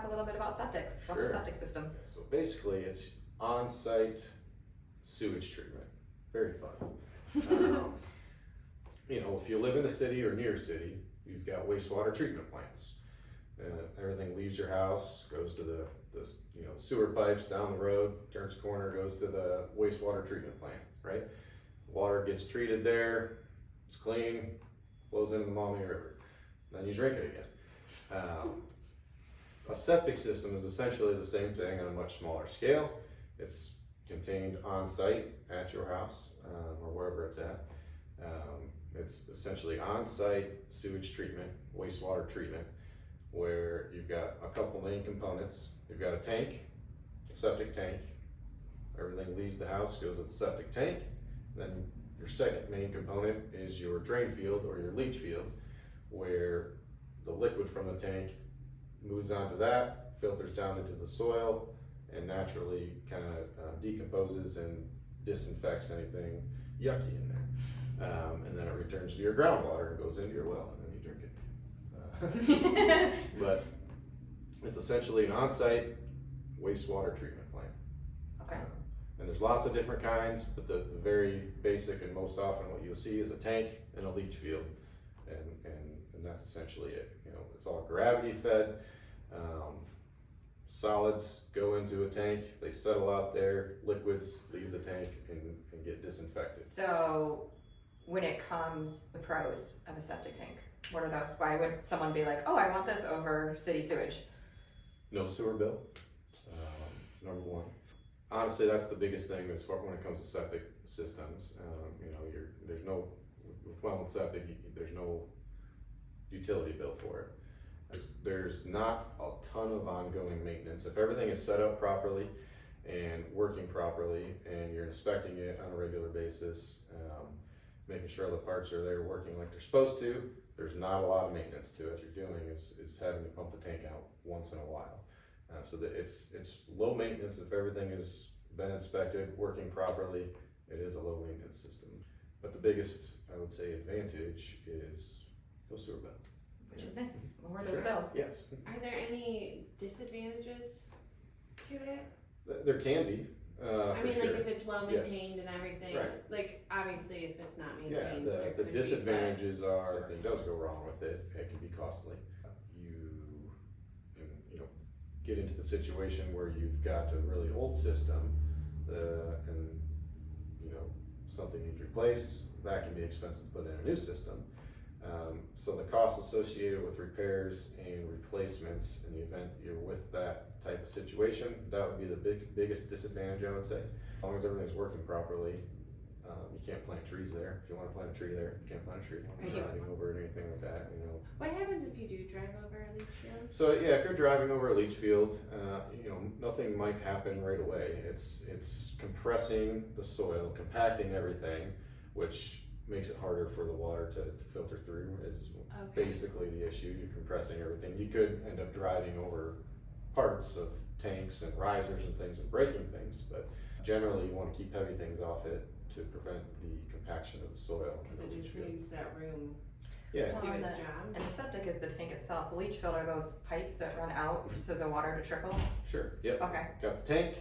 talk a little bit about septics. What's Sure. a septic system? So basically, it's on-site sewage treatment. Very fun. You know, if you live in a city or near a city, you've got wastewater treatment plants. Everything leaves your house, goes to the sewer pipes down the road, turns corner, goes to the wastewater treatment plant, right? Water gets treated there, it's clean, flows into the Maumee River. Then you drink it again. A septic system is essentially the same thing on a much smaller scale. It's contained on site at your house or wherever it's at. It's essentially on site sewage treatment, wastewater treatment, where you've got a couple main components. You've got a tank, a septic tank. Everything leaves the house, goes in the septic tank. Then your second main component is your drain field or your leach field, where the liquid from the tank moves onto that, filters down into the soil, and naturally kind of decomposes and disinfects anything yucky in there. And then it returns to your groundwater and goes into your well, and then you drink it. But it's essentially an on-site wastewater treatment plant. Okay. And there's lots of different kinds, but the very basic and most often what you'll see is a tank and a leach field, and that's essentially it. You know, it's all gravity fed. Solids go into a tank, they settle out there, liquids leave the tank and get disinfected. So when it comes the pros of a septic tank, what are those? Why would someone be like, oh, I want this over city sewage? No sewer bill, number one. Honestly, that's the biggest thing as far when it comes to septic systems. You know, there's no, with well and septic, there's no utility bill for it. There's not a ton of ongoing maintenance. If everything is set up properly and working properly and you're inspecting it on a regular basis, making sure the parts are there working like they're supposed to, there's not a lot of maintenance to it. You're doing is having to pump the tank out once in a while. So that it's low maintenance. If everything has been inspected, working properly, it is a low maintenance system. But the biggest, I would say, advantage is no sewer bill. Which is nice. Lower those Sure. bills. Yes. Are there any disadvantages to it? There can be. I mean, sure. like if it's well Yes. maintained and everything, Right. like obviously if it's not Yeah, maintained, there the could be, disadvantages are if something does go wrong with it, it can be costly. You know, get into the situation where you've got a really old system, and you know something needs replaced. That can be expensive to put in a new system. So the costs associated with repairs and replacements in the event you're with that type of situation, that would be the biggest disadvantage, I would say. As long as everything's working properly, you can't plant trees there. If you want to plant a tree there, you can't plant a tree. Right. Driving over it or anything like that, you know. What happens if you do drive over a leach field? So yeah, if you're driving over a leach field, you know, nothing might happen right away. It's compressing the soil, compacting everything, which makes it harder for the water to filter through is basically the issue. You're compressing everything. You could end up driving over parts of tanks and risers and things and breaking things, but generally you want to keep heavy things off it to prevent the compaction of the soil. Because it just needs that room Yeah. to do Well, its and job. And the septic is the tank itself. The leach field are those pipes that run out so the water to trickle? Sure. Yep. Okay. Got the tank,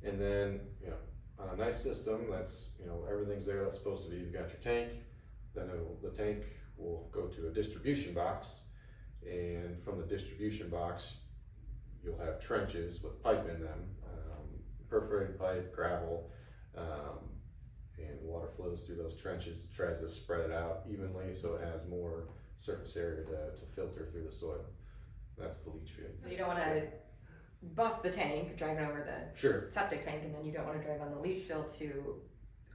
and then you know on a nice system that's everything's there that's supposed to be. You've got your tank, then the tank will go to a distribution box, and from the distribution box you'll have trenches with pipe in them, perforated pipe, gravel, and water flows through those trenches, tries to spread it out evenly so it has more surface area to filter through the soil. That's the leach field. So you don't want to bust the tank driving over the Sure. septic tank, and then you don't want to drive on the leach field to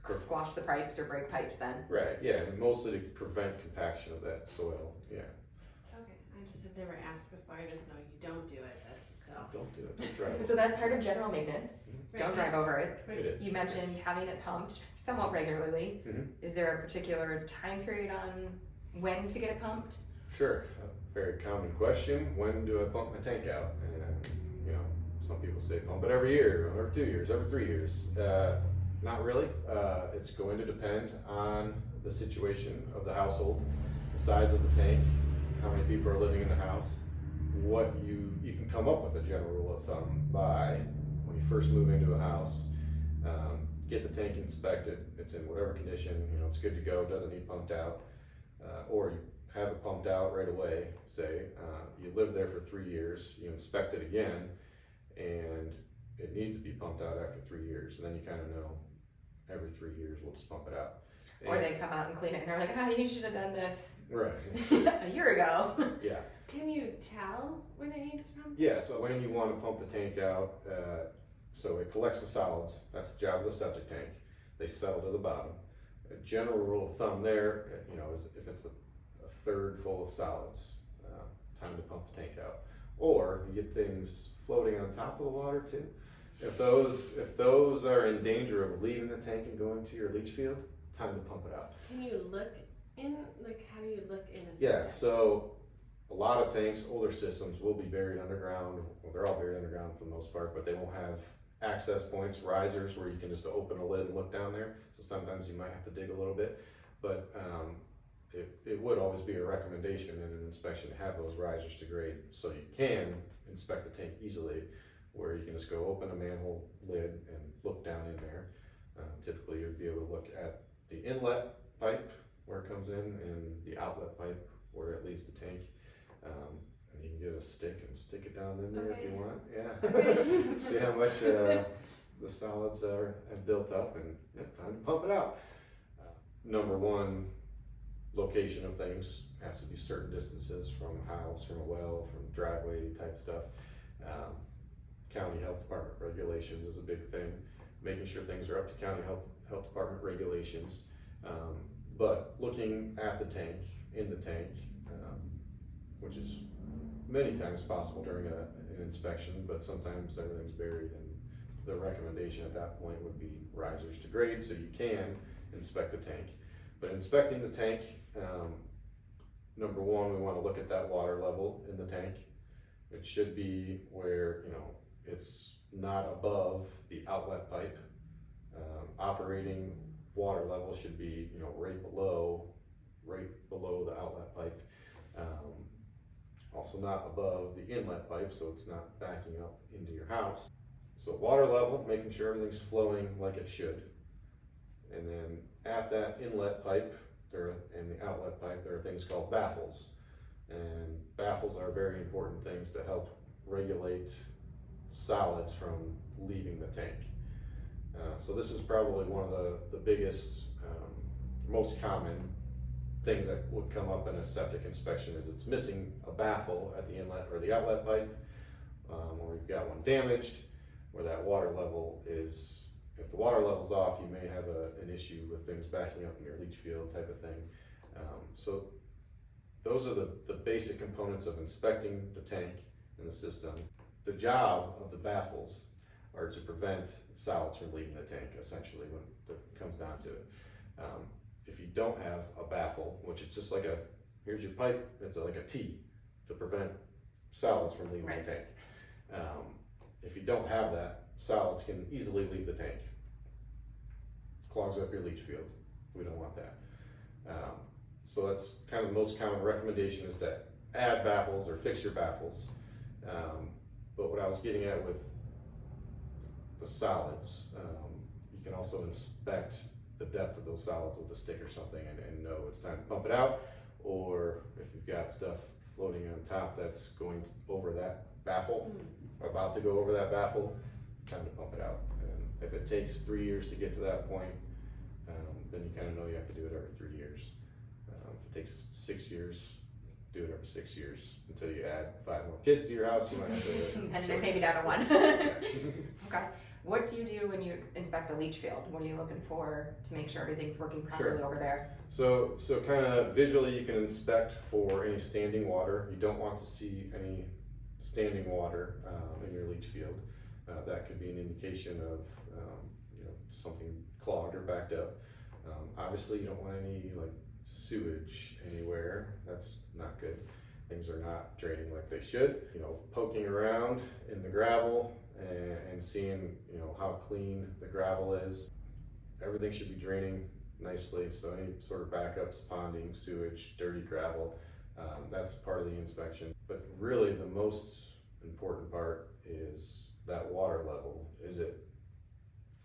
Correct. squash the pipes or break pipes then. Right, yeah, and mostly to prevent compaction of that soil, yeah. Okay, I just have never asked before. I just know you don't do it. That's so. Don't do it, don't try it. So that's part of general maintenance. Don't drive over it. It is. You mentioned having it pumped somewhat regularly. Mhm. Is there a particular time period on when to get it pumped? Sure, a very common question, when do I pump my tank out? And, some people say pump it every year, every 2 years, every 3 years. Not really, it's going to depend on the situation of the household, the size of the tank, how many people are living in the house, what you can come up with a general rule of thumb by when you first move into a house. Get the tank inspected, it's in whatever condition, it's good to go, doesn't need pumped out, or you have it pumped out right away, say, you live there for 3 years, you inspect it again, and it needs to be pumped out after 3 years, and then you kind of know every 3 years we'll just pump it out. Or they come out and clean it and they're like, you should have done this Right. a year ago. Yeah. Can you tell when it needs pumped? Yeah, so when you want to pump the tank out, so it collects the solids, that's the job of the septic tank, they settle to the bottom. A general rule of thumb there, is if it's a third full of solids, time to pump the tank out. Or you get things floating on top of the water too. If those are in danger of leaving the tank and going to your leach field, time to pump it out. Can you look in, how do you look in a septic? Yeah, so a lot of tanks, older systems will be buried underground. Well, they're all buried underground for the most part, but they won't have access points, risers where you can just open a lid and look down there. So sometimes you might have to dig a little bit, but it would always be a recommendation in an inspection to have those risers to grade so you can inspect the tank easily, where you can just go open a manhole lid and look down in there. Typically you'd be able to look at the inlet pipe where it comes in and the outlet pipe where it leaves the tank. And you can get a stick and stick it down in there if you want. Yeah. See how much the solids have built up, and time to pump it out. Number one, location of things has to be certain distances from a house, from a well, from driveway type stuff. County health department regulations is a big thing. Making sure things are up to county health department regulations. But looking at the tank, in the tank, which is many times possible during an inspection, but sometimes everything's buried, and the recommendation at that point would be risers to grade so you can inspect the tank. But inspecting the tank, number one, we want to look at that water level in the tank. It should be where, it's not above the outlet pipe. Operating water level should be, right below the outlet pipe. Also not above the inlet pipe, so it's not backing up into your house. So water level, making sure everything's flowing like it should. And then at that inlet pipe and the outlet pipe, there are things called baffles. And baffles are very important things to help regulate solids from leaving the tank. So this is probably one of the biggest, most common things that would come up in a septic inspection is it's missing a baffle at the inlet or the outlet pipe, or you've got one damaged, where that water level is, if the water level's off, you may have an issue with things backing up in your leach field type of thing. So those are the basic components of inspecting the tank and the system. The job of the baffles are to prevent solids from leaving the tank, essentially, when it comes down to it. If you don't have a baffle, which it's just like here's your pipe, it's like a T to prevent solids from leaving the tank. If you don't have that, solids can easily leave the tank. Clogs up your leach field. We don't want that. So that's kind of the most common recommendation, is to add baffles or fix your baffles. But what I was getting at with the solids, you can also inspect the depth of those solids with a stick or something and know it's time to pump it out. Or if you've got stuff floating on top that's going over that baffle, about to go over that baffle, time to pump it out. And if it takes 3 years to get to that point, then you kind of know you have to do it every 3 years. If it takes 6 years, do it every 6 years until you add 5 more kids to your house. You might have to do it. And then maybe down to 1. Okay. What do you do when you inspect the leach field? What are you looking for to make sure everything's working properly over there? So kind of visually, you can inspect for any standing water. You don't want to see any standing water in your leach field. That could be an indication of something clogged or backed up. Obviously, you don't want any sewage anywhere. That's not good. Things are not draining like they should. Poking around in the gravel and seeing how clean the gravel is. Everything should be draining nicely, so any sort of backups, ponding, sewage, dirty gravel, That's part of the inspection. But really the most important part is that water level. Is it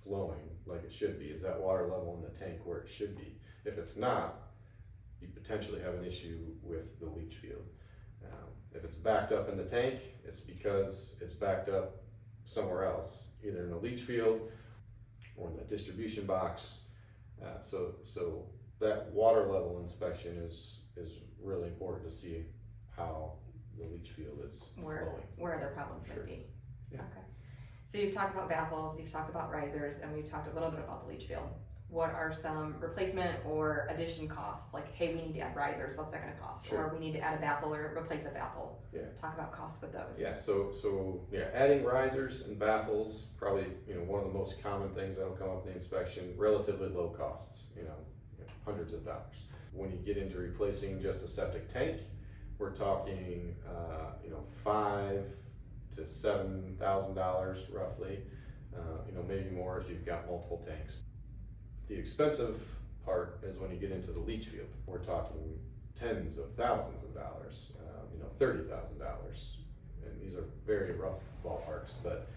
flowing like it should be? Is that water level in the tank where it should be? If it's not, you potentially have an issue with the leach field. If it's backed up in the tank, it's because it's backed up somewhere else, either in the leach field or in the distribution box. So that water level inspection is really important to see how the leach field is flowing. Where their problems Sure. might be. Yeah. Okay. So you've talked about baffles, you've talked about risers, and we've talked a little bit about the leach field. What are some replacement or addition costs? Like, hey, we need to add risers, what's that gonna cost? Sure. Or we need to add a baffle or replace a baffle. Yeah. Talk about costs with those. Yeah, so adding risers and baffles, probably, one of the most common things that'll come up in the inspection, relatively low costs, hundreds of dollars. When you get into replacing just a septic tank, we're talking, $5,000 to $7,000 roughly, maybe more if you've got multiple tanks. The expensive part is when you get into the leach field. We're talking tens of thousands of dollars, $30,000. And these are very rough ballparks, but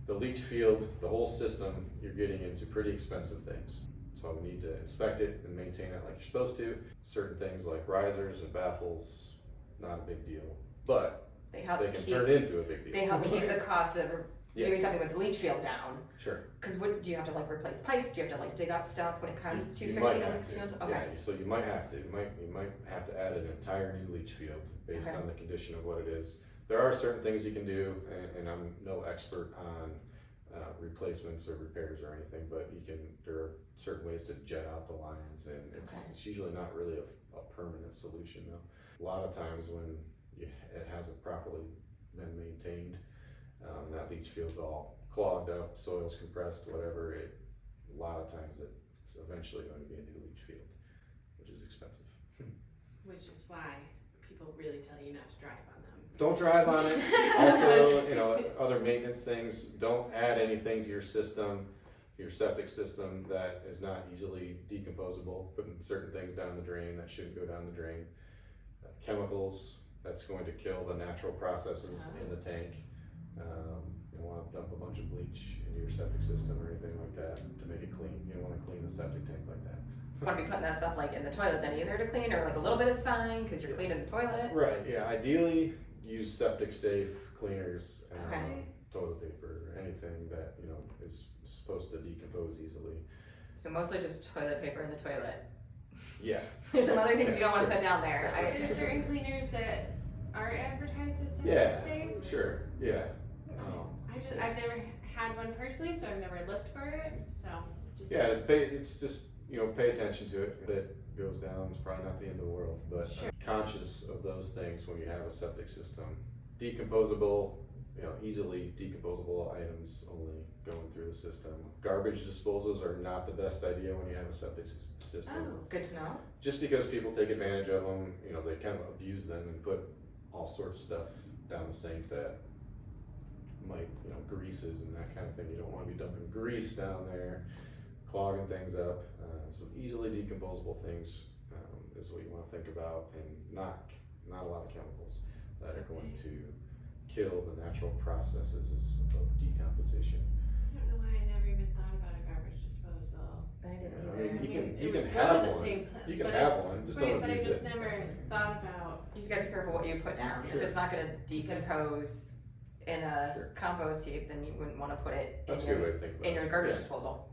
the leach field, the whole system, you're getting into pretty expensive things. That's why we need to inspect it and maintain it like you're supposed to. Certain things like risers and baffles, not a big deal, but They can turn into a big deal. They help keep the cost of doing Yes. something with the leach field down. Sure. Cause what, do you have to like replace pipes? Do you have to like dig up stuff when it comes to You fixing might a have leach to. field? Okay. Yeah, so you might have to. You might have to add an entire new leach field based Okay. on the condition of what it is. There are certain things you can do, and I'm no expert on replacements or repairs or anything, but there are certain ways to jet out the lines, and it's usually not really a permanent solution though. A lot of times when it hasn't properly been maintained, that leach field's all clogged up, soil's compressed, whatever, a lot of times it's eventually going to be a new leach field, which is expensive. Which is why people really tell you not to drive on them. Don't drive on it. Also, other maintenance things, don't add anything to your system, your septic system that is not easily decomposable, putting certain things down the drain that shouldn't go down the drain. Chemicals, that's going to kill the natural processes in the tank. You don't want to dump a bunch of bleach into your septic system or anything like that to make it clean. You don't want to clean the septic tank like that. Want to be putting that stuff like in the toilet then either to clean, or like a little bit is fine because you're cleaning the toilet. Right, yeah, ideally use septic safe cleaners, Okay. toilet paper, anything that, is supposed to decompose easily. So mostly just toilet paper in the toilet. Yeah. There's some other things you don't want to Sure. put down there. Are there certain cleaners that are advertised as Yeah, septic safe? sure, yeah. I've never had one personally, so I've never looked for it, so. Yeah, pay attention to it. If it goes down, it's probably not the end of the world, but Sure. conscious of those things when you have a septic system. Decomposable, easily decomposable items only going through the system. Garbage disposals are not the best idea when you have a septic system. Oh. Good to know. Just because people take advantage of them, they kind of abuse them and put all sorts of stuff down the sink that might, greases and that kind of thing. You don't want to be dumping grease down there, clogging things up. So easily decomposable things is what you want to think about, and not a lot of chemicals that are going to kill the natural processes of decomposition. I don't know why I never even thought about a garbage disposal. I didn't Yeah, I either. mean, you It can would go have to the one. same pla- You can but have one, just don't But I abuse just it. never thought about, You just gotta be careful what you put down. Sure. If it's not gonna decompose in a Sure. compost heap, then you wouldn't want to put it That's a in good your, way to think about it. in your garbage Yeah. disposal.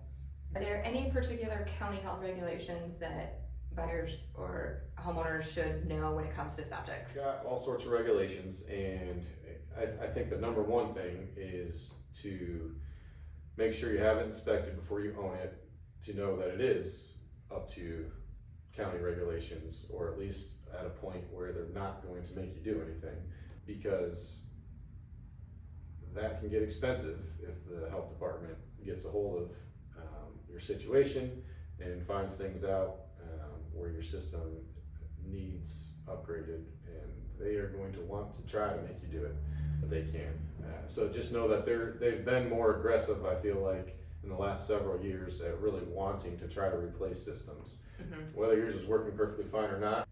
Are there any particular county health regulations that buyers or homeowners should know when it comes to septics? Got all sorts of regulations, and I think the number one thing is to make sure you have it inspected before you own it, to know that it is up to county regulations, or at least at a point where they're not going to make you do anything, because that can get expensive if the health department gets a hold of your situation and finds things out where your system needs upgraded, and they are going to want to try to make you do it if they can. So just know that they've been more aggressive, I feel like, in the last several years at really wanting to try to replace systems. Mm-hmm. Whether yours is working perfectly fine or not,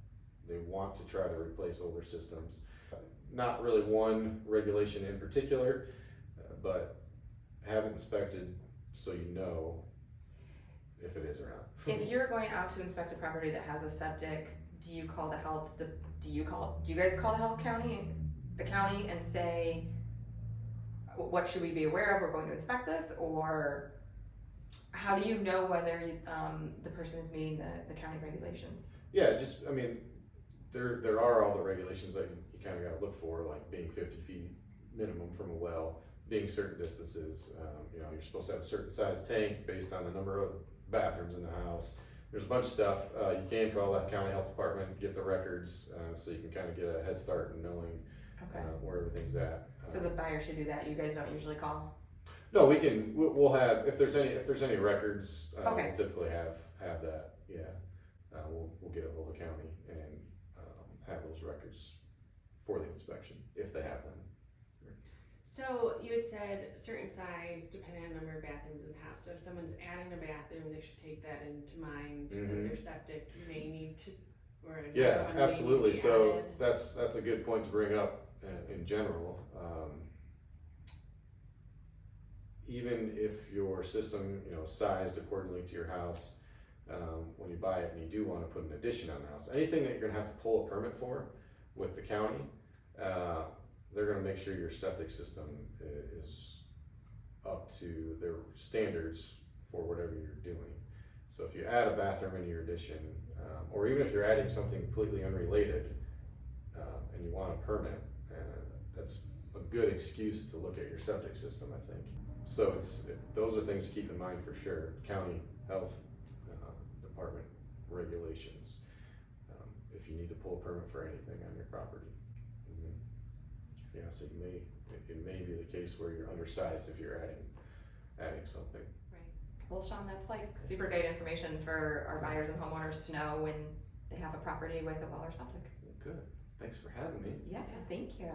they want to try to replace older systems. Not really one regulation in particular, but have it inspected so you know if it is or not. If you're going out to inspect a property that has a septic, do you call the health, do you guys call the county and say, what should we be aware of, we're going to inspect this, or how do you know whether the person is meeting the county regulations? Yeah, just, I mean, there are all the regulations that you kind of got to look for, like being 50 feet minimum from a well, being certain distances. You know, you're supposed to have a certain size tank based on the number of bathrooms in the house. There's a bunch of stuff. You can call that county health department, get the records, so you can kind of get a head start in knowing where everything's at. So the buyer should do that. You guys don't usually call? No, we'll have, if there's any records, Okay. we'll typically have that. Yeah, we'll get a hold of the county and have those records for the inspection if they have them. So you had said certain size depending on number of bathrooms in the house. So if someone's adding a bathroom, they should take that into mind that their septic may need to, or another Yeah, one may need to absolutely. be So added. that's a good point to bring up in general. Even if your system, you know, sized accordingly to your house, when you buy it and you do want to put an addition on the house, anything that you're going to have to pull a permit for with the county, they're going to make sure your septic system is up to their standards for whatever you're doing. So if you add a bathroom into your addition, or even if you're adding something completely unrelated, and you want a permit, that's a good excuse to look at your septic system, I think. So those are things to keep in mind for sure. County health department regulations, if you need to pull a permit for anything on your property. Yeah, so it may be the case where you're undersized if you're adding something. Right. Well, Sean, that's like super great information for our buyers and homeowners to know when they have a property with a well or septic. Good. Thanks for having me. Yeah, thank you.